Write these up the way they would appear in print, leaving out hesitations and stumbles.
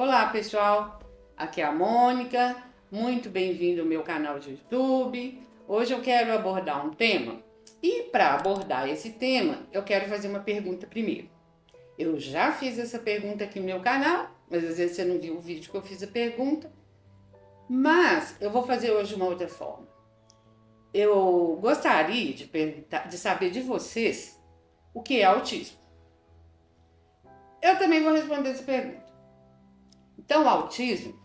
Olá pessoal, aqui é a Mônica, muito bem-vindo ao meu canal de YouTube. Hoje eu quero abordar um tema e para abordar esse tema eu quero fazer uma pergunta primeiro. Eu já fiz essa pergunta aqui no meu canal, mas às vezes você não viu o vídeo que eu fiz a pergunta, mas eu vou fazer hoje de uma outra forma. Eu gostaria de saber de vocês o que é autismo. Eu também vou responder essa pergunta. Então, o autismo,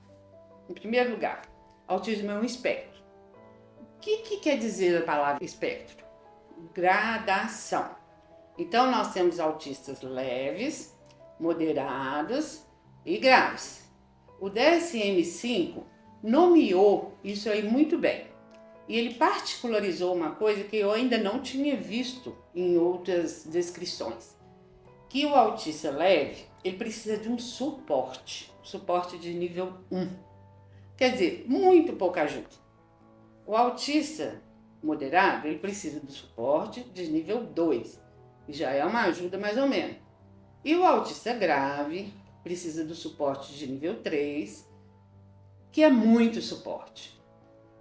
em primeiro lugar, autismo é um espectro. O que quer dizer a palavra espectro? Gradação. Então, nós temos autistas leves, moderados e graves. O DSM-5 nomeou isso aí muito bem. E ele particularizou uma coisa que eu ainda não tinha visto em outras descrições. Que o autista leve, ele precisa de um suporte de nível 1. Quer dizer, muito pouca ajuda. O autista moderado, ele precisa do suporte de nível 2, que já é uma ajuda mais ou menos. E o autista grave precisa do suporte de nível 3, que é muito suporte.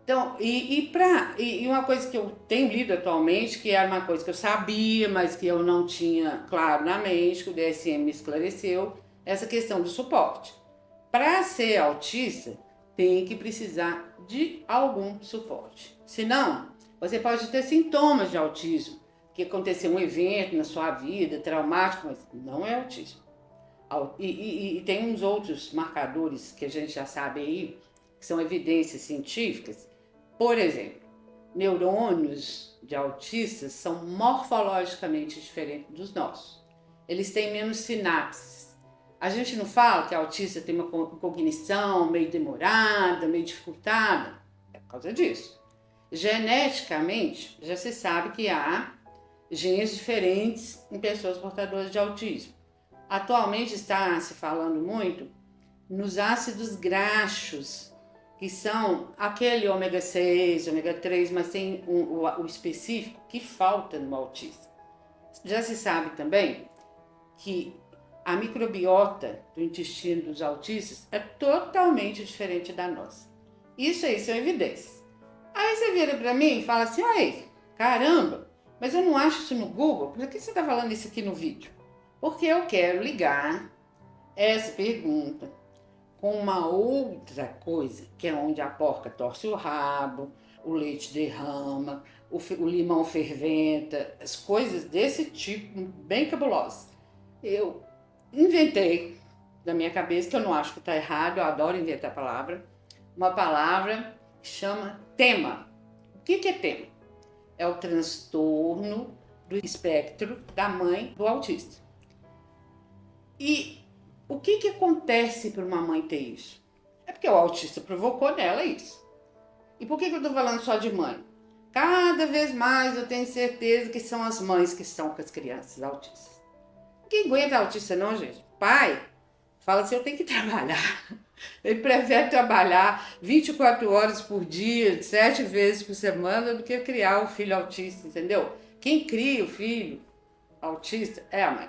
Então, e uma coisa que eu tenho lido atualmente, que era uma coisa que eu sabia, mas que eu não tinha claro na mente, que o DSM me esclareceu, essa questão do suporte. Para ser autista, tem que precisar de algum suporte. Senão, você pode ter sintomas de autismo, que aconteceu um evento na sua vida, traumático, mas não é autismo. E tem uns outros marcadores que a gente já sabe aí, que são evidências científicas. Por exemplo, neurônios de autistas são morfologicamente diferentes dos nossos. Eles têm menos sinapses. A gente não fala que a autista tem uma cognição meio demorada, meio dificultada? É por causa disso. Geneticamente, já se sabe que há genes diferentes em pessoas portadoras de autismo. Atualmente está se falando muito nos ácidos graxos, que são aquele ômega 6, ômega 3, mas tem o específico que falta no autista. Já se sabe também que a microbiota do intestino dos autistas é totalmente diferente da nossa. Isso aí são evidências. Aí você vira para mim e fala assim, ai, caramba, mas eu não acho isso no Google, por que você está falando isso aqui no vídeo? Porque eu quero ligar essa pergunta com uma outra coisa, que é onde a porca torce o rabo, o leite derrama, o limão ferventa, as coisas desse tipo, bem cabulosas. Eu inventei da minha cabeça, que eu não acho que está errado, eu adoro inventar uma palavra que chama tema. O que é tema? É o transtorno do espectro da mãe do autista. E o que acontece para uma mãe ter isso? É porque o autista provocou nela isso. E por que eu estou falando só de mãe? Cada vez mais eu tenho certeza que são as mães que estão com as crianças autistas. Ninguém aguenta autista não, gente. Pai fala assim, eu tenho que trabalhar. Ele prefere trabalhar 24 horas por dia, 7 vezes por semana, do que criar um filho autista, entendeu? Quem cria o filho autista é a mãe.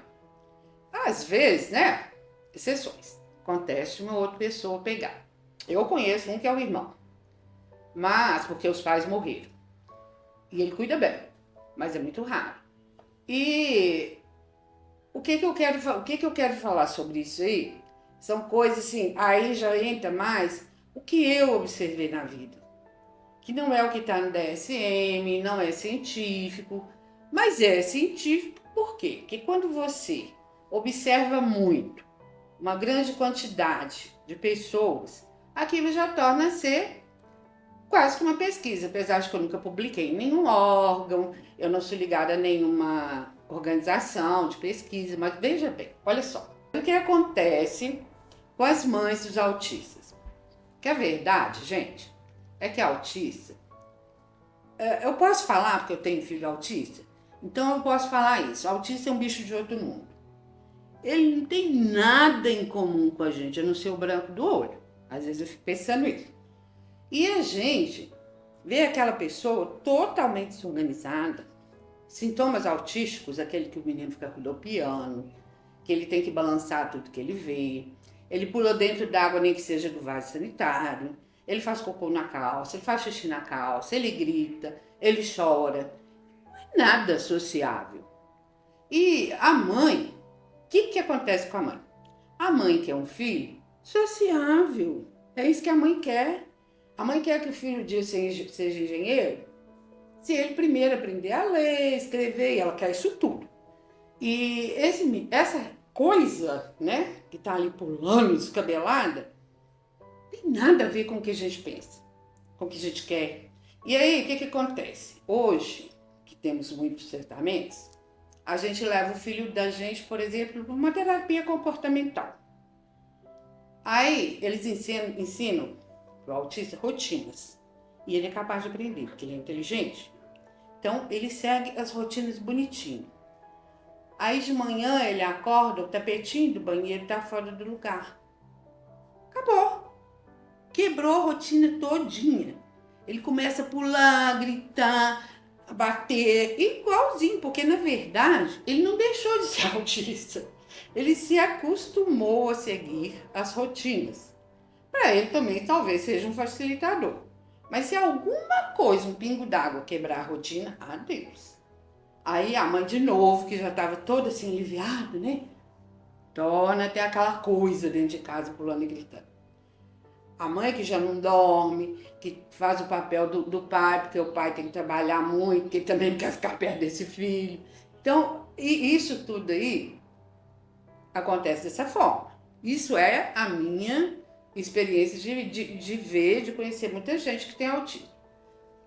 Às vezes, né? Exceções. Acontece de uma outra pessoa pegar. Eu conheço um que é o irmão. Mas, porque os pais morreram. E ele cuida bem. Mas é muito raro. E o que eu quero falar sobre isso aí? São coisas assim, aí já entra mais o que eu observei na vida. Que não é o que está no DSM, não é científico. Mas é científico por quê? Porque quando você observa muito, uma grande quantidade de pessoas, aquilo já torna ser quase que uma pesquisa, apesar de que eu nunca publiquei em nenhum órgão, eu não sou ligada a nenhuma organização de pesquisa, mas veja bem, olha só, o que acontece com as mães dos autistas? Que a verdade, gente, é que autista, eu posso falar porque eu tenho filho autista, então eu posso falar isso, autista é um bicho de outro mundo. Ele não tem nada em comum com a gente, a não ser o branco do olho. Às vezes eu fico pensando isso. E a gente vê aquela pessoa totalmente desorganizada, sintomas autísticos, aquele que o menino fica rodopiando, que ele tem que balançar tudo que ele vê, Ele pula dentro d'água, nem que seja do vaso sanitário. Ele faz cocô na calça, ele faz xixi na calça, ele grita, ele chora. Não é nada sociável. E a mãe, o que acontece com a mãe? A mãe quer um filho sociável. É isso que a mãe quer. A mãe quer que o filho dele seja engenheiro, se ele primeiro aprender a ler, escrever, e ela quer isso tudo. E essa coisa, né, que tá ali pulando, descabelada, tem nada a ver com o que a gente pensa, com o que a gente quer. E aí, o que acontece? Hoje, que temos muitos tratamentos, a gente leva o filho da gente, por exemplo, para uma terapia comportamental. Aí, eles ensinam para o autista rotinas. E ele é capaz de aprender, porque ele é inteligente. Então, ele segue as rotinas bonitinho. Aí, de manhã, ele acorda, o tapetinho do banheiro está fora do lugar. Acabou. Quebrou a rotina todinha. Ele começa a pular, gritar, bater, igualzinho, porque na verdade ele não deixou de ser autista. Ele se acostumou a seguir as rotinas. Para ele também talvez seja um facilitador. Mas se alguma coisa, um pingo d'água quebrar a rotina, adeus. Aí a mãe de novo, que já estava toda assim aliviada, né? Torna até aquela coisa dentro de casa pulando e gritando. A mãe que já não dorme, que faz o papel do pai, porque o pai tem que trabalhar muito, porque ele também não quer ficar perto desse filho. Então, e isso tudo aí acontece dessa forma. Isso é a minha experiência de ver, de conhecer muita gente que tem autismo.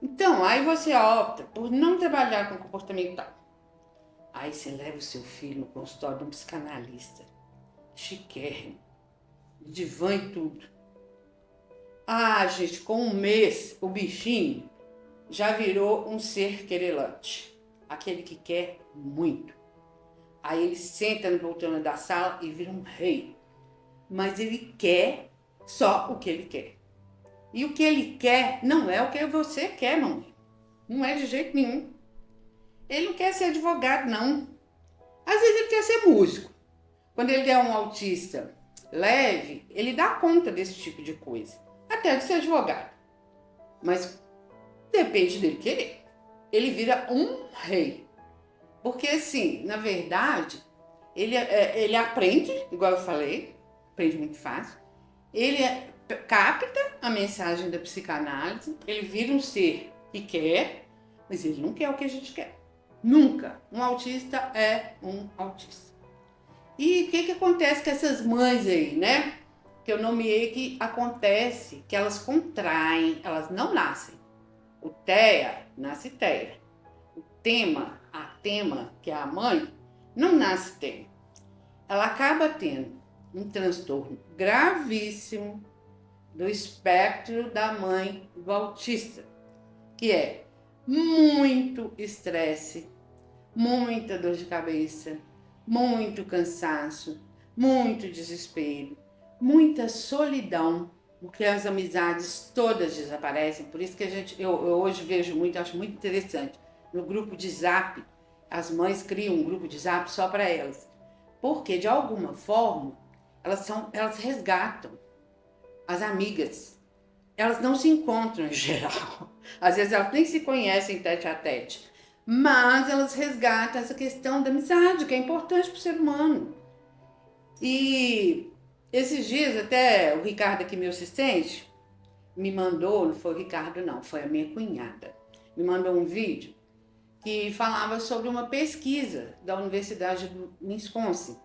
Então, aí você opta por não trabalhar com comportamental. Aí você leva o seu filho no consultório de um psicanalista, chiquérrimo, divã e tudo. Ah, gente, com um mês, o bichinho já virou um ser querelante. Aquele que quer muito. Aí ele senta no poltrona da sala e vira um rei. Mas ele quer só o que ele quer. E o que ele quer não é o que você quer, mamãe. Não é de jeito nenhum. Ele não quer ser advogado, não. Às vezes ele quer ser músico. Quando ele é um autista leve, ele dá conta desse tipo de coisa. Até de ser advogado. Mas depende dele querer. Ele vira um rei. Porque assim, na verdade, ele aprende, igual eu falei, aprende muito fácil. Ele capta a mensagem da psicanálise, ele vira um ser que quer, mas ele não quer o que a gente quer. Nunca. Um autista é um autista. E o que acontece com essas mães aí, né? Que eu nomeei que acontece, que elas contraem, elas não nascem. O TEA nasce TEA. O a tema, que é a mãe, não nasce TEA. Ela acaba tendo um transtorno gravíssimo do espectro da mãe do autista, que é muito estresse, muita dor de cabeça, muito cansaço, muito desespero, muita solidão, porque as amizades todas desaparecem. Por isso que eu hoje vejo muito, acho muito interessante, no grupo de Zap, as mães criam um grupo de Zap só para elas, porque de alguma forma elas resgatam as amigas. Elas não se encontram em geral, às vezes elas nem se conhecem tete a tete, mas elas resgatam essa questão da amizade, que é importante para o ser humano. E esses dias até o Ricardo aqui, meu assistente, me mandou, não foi o Ricardo não, foi a minha cunhada, me mandou um vídeo que falava sobre uma pesquisa da Universidade do Wisconsin.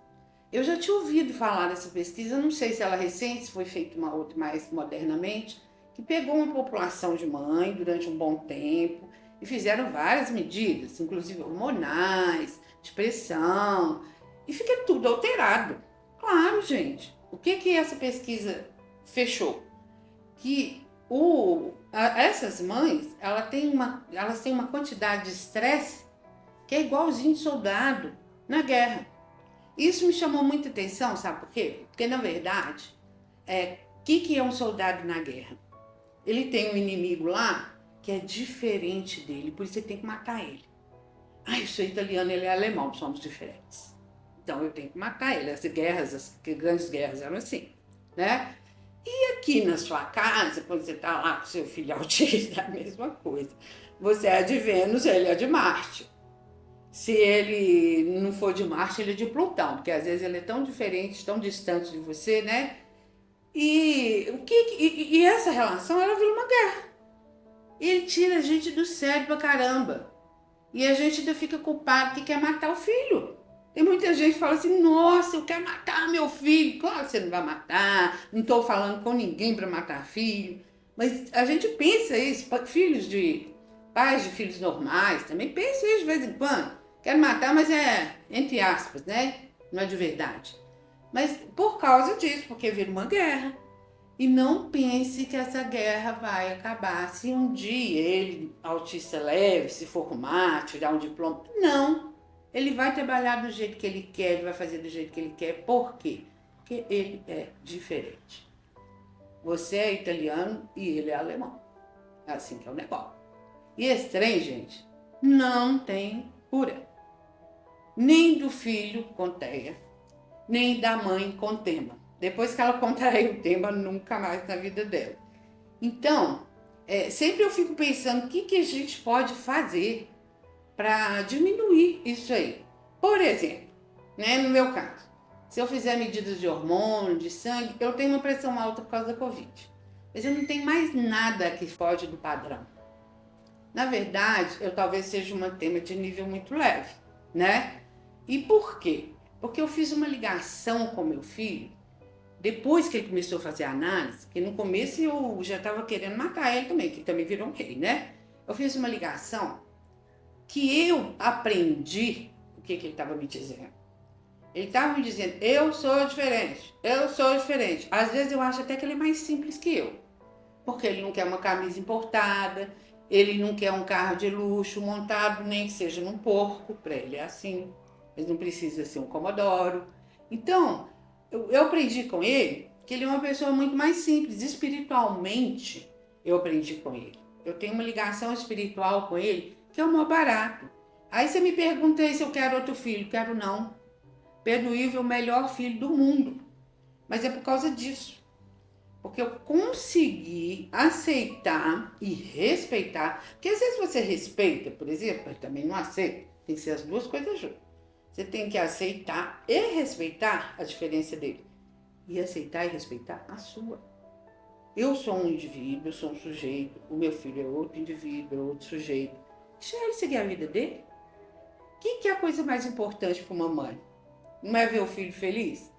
Eu já tinha ouvido falar dessa pesquisa, não sei se ela é recente, se foi feita uma outra mais modernamente, que pegou uma população de mãe durante um bom tempo e fizeram várias medidas, inclusive hormonais, de pressão, e fica tudo alterado. Claro, gente. O que essa pesquisa fechou? Que essas mães, elas têm uma quantidade de estresse que é igualzinho de soldado na guerra. Isso me chamou muita atenção, sabe por quê? Porque, na verdade, o que é um soldado na guerra? Ele tem um inimigo lá que é diferente dele, por isso você tem que matar ele. Ah, eu sou italiano, ele é alemão, somos diferentes. Então eu tenho que matar ele. As grandes guerras eram assim. né? E aqui na sua casa, quando você está lá com seu filho autista, é a mesma coisa. Você é de Vênus, ele é de Marte. Se ele não for de Marte, ele é de Plutão, porque às vezes ele é tão diferente, tão distante de você, né? E essa relação, ela vira uma guerra. Ele tira a gente do sério pra caramba. E a gente ainda fica culpado que quer matar o filho. Tem muita gente que fala assim, nossa, eu quero matar meu filho. Claro que você não vai matar, não estou falando com ninguém para matar filho. Mas a gente pensa isso, filhos de pais de filhos normais também pensa isso de vez em quando. Quero matar, mas é entre aspas, né? Não é de verdade. Mas por causa disso, porque vira uma guerra. E não pense que essa guerra vai acabar se um dia ele, autista leve, se formar, tirar um diploma. Não. Ele vai trabalhar do jeito que ele quer, ele vai fazer do jeito que ele quer. Por quê? Porque ele é diferente. Você é italiano e ele é alemão. É assim que é o negócio. E esse trem, gente, não tem cura. Nem do filho com TEA, nem da mãe com tema. Depois que ela contraiu o tema, nunca mais na vida dela. Então, sempre eu fico pensando o que a gente pode fazer para diminuir isso aí. Por exemplo, né, no meu caso, se eu fizer medidas de hormônio, de sangue, eu tenho uma pressão alta por causa da Covid. Mas eu não tenho mais nada que foge do padrão. Na verdade, eu talvez seja uma tema de nível muito leve, né? E por quê? Porque eu fiz uma ligação com meu filho, depois que ele começou a fazer análise, que no começo eu já estava querendo matar ele também, que também virou um rei, né? Eu fiz uma ligação que eu aprendi o que ele estava me dizendo. Ele estava me dizendo, eu sou diferente, eu sou diferente. Às vezes eu acho até que ele é mais simples que eu, porque ele não quer uma camisa importada, ele não quer um carro de luxo montado, nem que seja num porco, para ele é assim, mas não precisa ser um Comodoro. Então, eu aprendi com ele que ele é uma pessoa muito mais simples, espiritualmente eu aprendi com ele. Eu tenho uma ligação espiritual com ele que é o maior barato. Aí você me pergunta aí se eu quero outro filho. Quero não. Pedro Ivo é o melhor filho do mundo. Mas é por causa disso. Porque eu consegui aceitar e respeitar. Porque às vezes você respeita, por exemplo, mas também não aceita. Tem que ser as duas coisas juntas. Você tem que aceitar e respeitar a diferença dele. E aceitar e respeitar a sua. Eu sou um indivíduo, eu sou um sujeito. O meu filho é outro indivíduo, é outro sujeito. Deixa ele seguir a vida dele. O que é a coisa mais importante para uma mãe? Não é ver o filho feliz?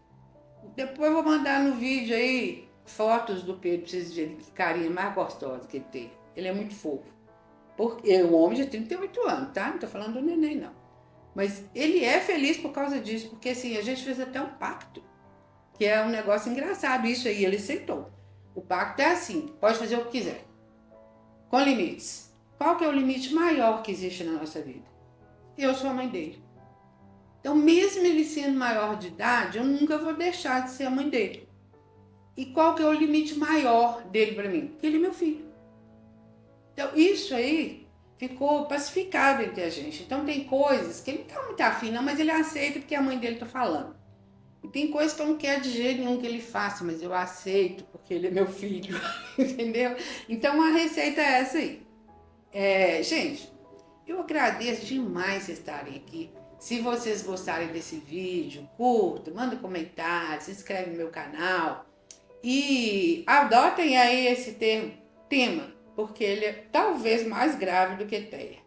Depois eu vou mandar no vídeo aí fotos do Pedro para vocês verem que carinha mais gostosa que ele tem. Ele é muito fofo. Porque é um homem de 38 anos, tá? Não tô falando do neném, não. Mas ele é feliz por causa disso, porque assim, a gente fez até um pacto, que é um negócio engraçado. Isso aí ele aceitou. O pacto é assim, pode fazer o que quiser, com limites. Qual que é o limite maior que existe na nossa vida? Eu sou a mãe dele. Então, mesmo ele sendo maior de idade, eu nunca vou deixar de ser a mãe dele. E qual que é o limite maior dele para mim? Que ele é meu filho. Então, isso aí ficou pacificado entre a gente. Então, tem coisas que ele não tá muito afim, não, mas ele aceita porque a mãe dele tá falando. E tem coisas que eu não quero de jeito nenhum que ele faça, mas eu aceito porque ele é meu filho, entendeu? Então, a receita é essa aí. Gente, eu agradeço demais vocês estarem aqui. Se vocês gostarem desse vídeo, curta, manda comentário, se inscreve no meu canal e adotem aí esse tema, porque ele é talvez mais grave do que TEA.